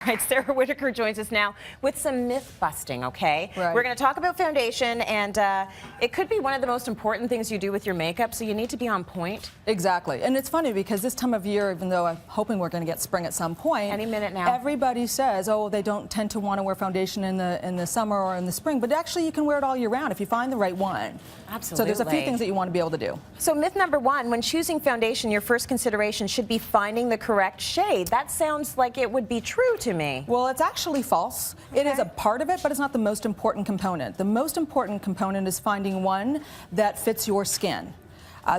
right, Sara Whittaker joins us now with some myth busting, okay? Right. We're going to talk about foundation, and it could be one of the most important things you do with your makeup, so you need to be on point. Exactly. And it's funny because this time of year, even though I'm hoping we're going to get spring at some point, Any minute now. everybody says, oh, they don't tend to want to wear foundation in the summer or in the spring, but actually you can wear it all year round if you find the right one. Absolutely. So there's a few things that you want to be able to do. So myth number one, when choosing foundation, your first consideration should be finding the correct shade. That sounds like it would be true to me. Well, it's actually false. Okay. It is a part of it, but it's not the most important component. The most important component is finding one that fits your skin.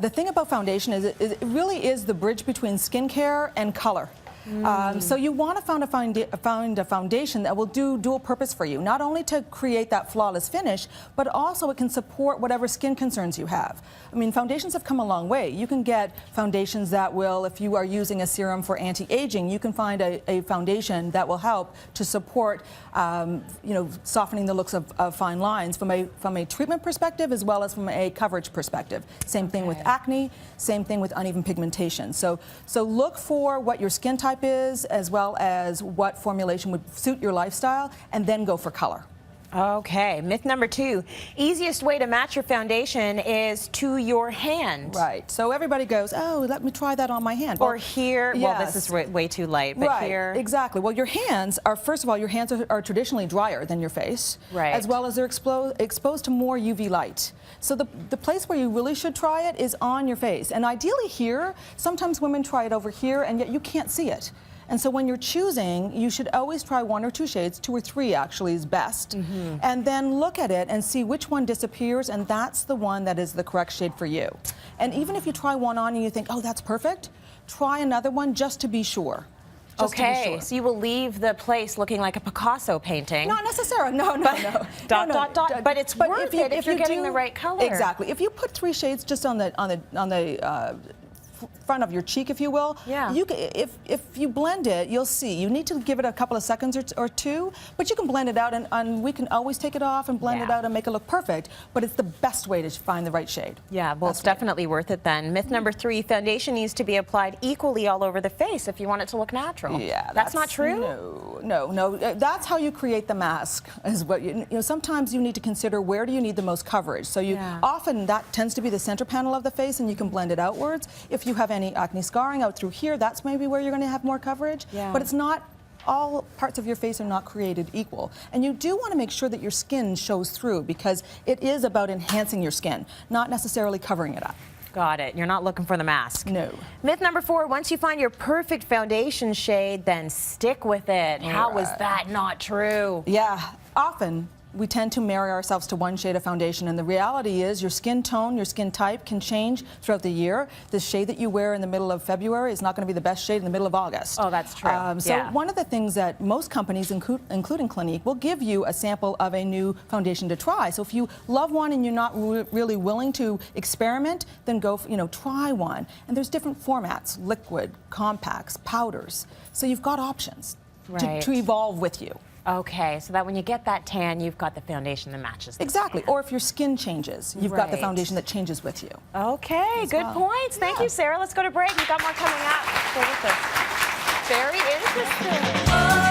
The thing about foundation is it really is the bridge between skincare and color. So you want to find a foundation that will do dual purpose for you, not only to create that flawless finish, but also it can support whatever skin concerns you have. I mean, foundations have come a long way. You can get foundations that will, if you are using a serum for anti-aging, you can find a foundation that will help to support, softening the looks of fine lines from a treatment perspective as well as from a coverage perspective. Same thing with acne, same thing with uneven pigmentation. So look for what your skin type is, as well as what formulation would suit your lifestyle, and then go for color. Okay, myth number two, easiest way to match your foundation is to your hand. Right, so everybody goes, oh, let me try that on my hand. Or here, yes. Well, this is way too light, but right, here. Exactly, well, your hands are, first of all, your hands are traditionally drier than your face, right, as well as they're exposed to more UV light. So the place where you really should try it is on your face, and ideally here. Sometimes women try it over here, and yet you can't see it. And so when you're choosing, you should always try one or two shades, 2 or 3 actually is best, and then look at it and see which one disappears, and that's the one that is the correct shade for you. And even if you try one on and you think, oh, that's perfect, try another one just to be sure. Okay, so you will leave the place looking like a Picasso painting. Not necessarily, no. But it's worth it if you're getting the right color. Exactly. If you put 3 shades just on the front of your cheek, if you will, yeah. If you blend it, you'll see. You need to give it a couple of seconds or two, but you can blend it out, and we can always take it off and blend it out and make it look perfect, but it's the best way to find the right shade. Yeah, well, it's definitely worth it then. Myth number 3, foundation needs to be applied equally all over the face if you want it to look natural. Yeah, that's not true? No. That's how you create the mask, is what sometimes you need to consider where do you need the most coverage. So often that tends to be the center panel of the face, and you can blend it outwards. If you have any acne scarring out through here, that's maybe where you're going to have more coverage. Yeah. But it's not, all parts of your face are not created equal. And you do want to make sure that your skin shows through, because it is about enhancing your skin, not necessarily covering it up. Got it. You're not looking for the mask. No. Myth number 4, once you find your perfect foundation shade, then stick with it. How is that not true? Yeah, often we tend to marry ourselves to one shade of foundation, and the reality is your skin tone, your skin type can change throughout the year. The shade that you wear in the middle of February is not going to be the best shade in the middle of August. Oh, that's true. So one of the things that most companies, including Clinique, will give you a sample of a new foundation to try. So if you love one and you're not really willing to experiment, then go, try one. And there's different formats: liquid, compacts, powders. So you've got options to evolve with you. Okay, so that when you get that tan, you've got the foundation that matches the Exactly, tan. Or if your skin changes, you've got the foundation that changes with you. Okay, good points. Thank you, Sara. Let's go to break. We've got more coming up. Stay with us. Very interesting.